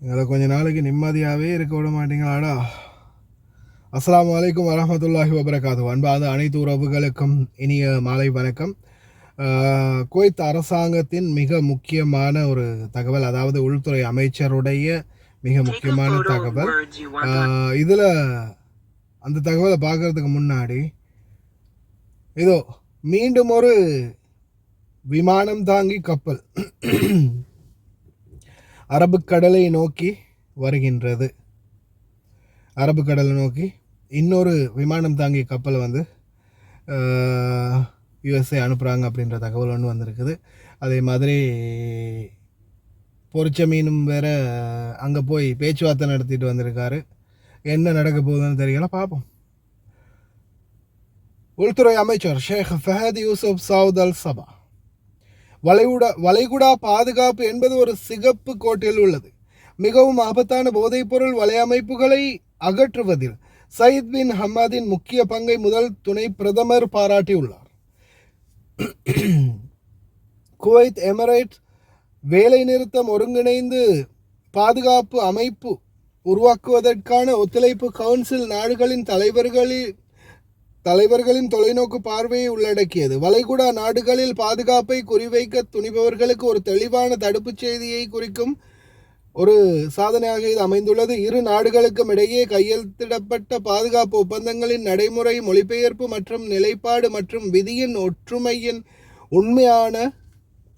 எங்களை கொஞ்ச நாளைக்கு நிம்மதியாகவே இருக்க விட மாட்டீங்களாடா. அஸ்ஸலாமு அலைக்கும் வரஹ்மத்துல்லாஹி வபரகாத்து. அன்பாத அனைத்து உறவுகளுக்கும் இனிய மாலை வணக்கம். குவைத் அரசாங்கத்தின் மிக முக்கியமான ஒரு தகவல், அதாவது உள்துறை அமைச்சருடைய மிக முக்கியமான தகவல். இதில் அந்த தகவலை பார்க்கறதுக்கு முன்னாடி இதோ மீண்டும் ஒரு விமானம் தாங்கி கப்பல் அரபுக்கடலை நோக்கி வருகின்றது. அரபுக்கடலை நோக்கி இன்னொரு விமானம் தாங்கி கப்பல் வந்து யுஎஸ்ஏ அனுப்புகிறாங்க அப்படின்ற தகவல் ஒன்று வந்திருக்குது. அதே மாதிரி பொரிச்ச மீனும் வேறு அங்கே போய் பேச்சுவார்த்தை நடத்திட்டு வந்திருக்காரு. என்ன நடக்க போகுதுன்னு தெரியல, பார்ப்போம். உள்துறை அமைச்சர் ஷேக் ஃபஹத் யூசுப் சவுத் அல் சபா, வளைகுடா பாதுகாப்பு என்பது ஒரு சிகப்பு கோட்டில் உள்ளது. மிகவும் ஆபத்தான போதைப்பொருள் வலையமைப்புகளை அகற்றுவதில் சயித் பின் ஹமாதின் முக்கிய பங்கை முதல் துணை பிரதமர் பாராட்டியுள்ளார். குவைத் எமிரேட் வேலை நிறுத்தம் ஒருங்கிணைந்து பாதுகாப்பு அமைப்பு உருவாக்குவதற்கான ஒத்துழைப்பு கவுன்சில் நாடுகளின் தலைவர்களின் தொலைநோக்கு பார்வையை உள்ளடக்கியது. வளைகுடா நாடுகளில் பாதுகாப்பை குறிவைக்க துணிபவர்களுக்கு ஒரு தெளிவான தடுப்புச் செய்தியை குறிக்கும் ஒரு சாதனையாக இது அமைந்துள்ளது. இரு நாடுகளுக்கும் இடையே கையெழுத்திடப்பட்ட பாதுகாப்பு ஒப்பந்தங்களின் நடைமுறை, மொழிபெயர்ப்பு மற்றும் நிலைப்பாடு மற்றும் விதியின் ஒற்றுமையின் உண்மையான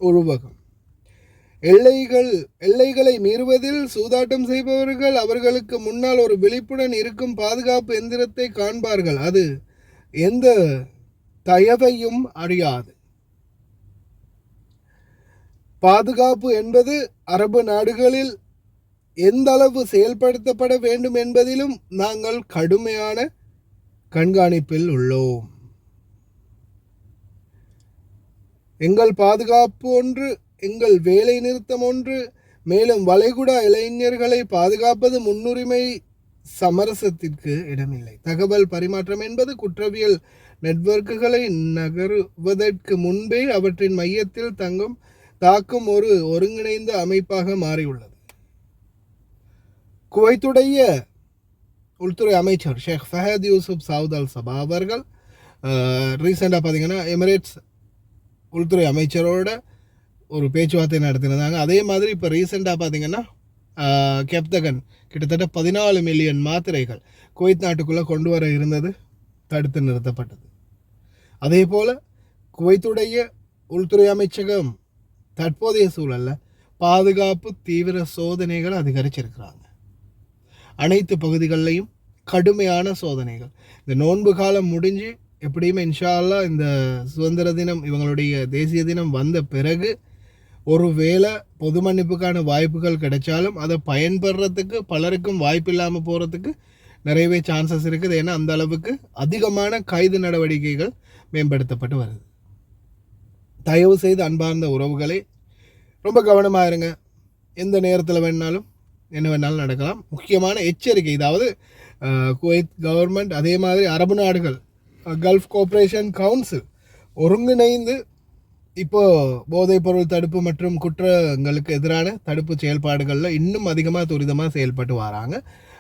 உருவகம். எல்லைகளை மீறுவதில் சூதாட்டம் செய்பவர்கள் அவர்களுக்கு முன்னால் ஒரு விழிப்புடன் இருக்கும் பாதுகாப்பு எந்திரத்தை காண்பார்கள். அது எந்த தயவையும் அறியாது. பாதுகாப்பு என்பது அரபு நாடுகளில் எந்த அளவு செயல்படுத்தப்பட வேண்டும் என்பதிலும் நாங்கள் கடுமையான கண்காணிப்பில் உள்ளோம். எங்கள் பாதுகாப்பு ஒன்று, எங்கள் வேலை நிறுத்தம் ஒன்று. மேலும் வளைகுடா இளைஞர்களை பாதுகாப்பது முன்னுரிமை. சமரசத்திற்கு இடமில்லை. தகவல் பரிமாற்றம் என்பது குற்றவியல் நெட்வொர்க்குகளை நகருவதற்கு முன்பே அவற்றின் மையத்தில் தாக்கும் ஒரு ஒருங்கிணைந்த அமைப்பாக மாறியுள்ளது. குவைத்துடைய உள்துறை அமைச்சர் ஷேக் ஃபஹத் யூசுப் சவுத் அல் சபா அவர்கள் ரீசெண்டாக பார்த்தீங்கன்னா எமிரேட்ஸ் உள்துறை அமைச்சரோட ஒரு பேச்சுவார்த்தை நடத்தினாங்க. அதே மாதிரி இப்போ ரீசெண்டாக பார்த்தீங்கன்னா கெப்தகன் கிட்டத்தட்ட 14 மில்லியன் மாத்திரைகள் குவைத் நாட்டுக்குள்ளே கொண்டு வர இருந்தது தடுத்து நிறுத்தப்பட்டது. அதே போல் குவைத்துடைய உள்துறை அமைச்சகம் தற்போதைய சூழலில் பாதுகாப்பு தீவிர சோதனைகள் அதிகரிச்சிருக்கிறாங்க. அனைத்து பகுதிகளிலையும் கடுமையான சோதனைகள். இந்த நோன்பு காலம் முடிஞ்சு எப்படியுமே இன்ஷா அல்லாஹ் இந்த சுதந்திர தினம், இவங்களுடைய தேசிய தினம் வந்த பிறகு ஒருவேளை பொது மன்னிப்புக்கான வாய்ப்புகள் கிடைச்சாலும் அதை பயன்படுறதுக்கு பலருக்கும் வாய்ப்பு இல்லாமல் போகிறதுக்கு நிறையவே சான்சஸ் இருக்குது. ஏன்னா அந்த அளவுக்கு அதிகமான கைது நடவடிக்கைகள் மேம்படுத்தப்பட்டு வருது. தயவு செய்து அன்பார்ந்த உறவுகளை ரொம்ப கவனமாக இருங்க. எந்த நேரத்தில் வேணாலும் என்ன வேணாலும் நடக்கலாம். முக்கியமான எச்சரிக்கை, இதாவது குவைத் கவர்மெண்ட் அதே மாதிரி அரபு நாடுகள் கல்ஃப் கோஆப்ரேஷன் கவுன்சில் ஒருங்கிணைந்து இப்போது போதைப்பொருள் தடுப்பு மற்றும் குற்றங்களுக்கு எதிரான தடுப்பு செயல்பாடுகளில் இன்னும் அதிகமாக துரிதமாக செயல்பட்டு வராங்க.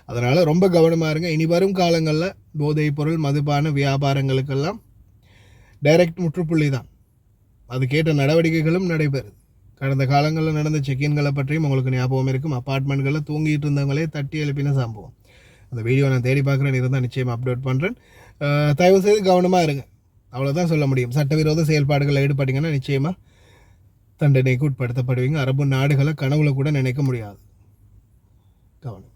அதனால் ரொம்ப கவனமாக இருங்க. இனி வரும் காலங்களில் போதைப்பொருள் மதுபான வியாபாரங்களுக்கெல்லாம் டைரக்ட் முற்றுப்புள்ளி தான். அதுக்கேற்ற நடவடிக்கைகளும் நடைபெறுது. கடந்த காலங்களில் நடந்த செக்கின்களை பற்றியும் உங்களுக்கு ஞாபகம் இருக்கும். அப்பார்ட்மெண்ட்களில் தூங்கிட்டு இருந்தவங்களே தட்டி எழுப்பின சம்பவம். அந்த வீடியோ நான் தேடி பார்க்குறேன், இருந்தால் நிச்சயமாக அப்லோட் பண்ணுறேன். தயவுசெய்து கவனமாக இருங்க, அவ்வளோதான் சொல்ல முடியும். சட்டவிரோத செயல்பாடுகளில் ஈடுபட்டீங்கன்னா நிச்சயமாக தண்டனைக்கு உட்படுத்தப்படுவீங்க. அரபு நாடுகளை கனவுல கூட நினைக்க முடியாது. கவனம்.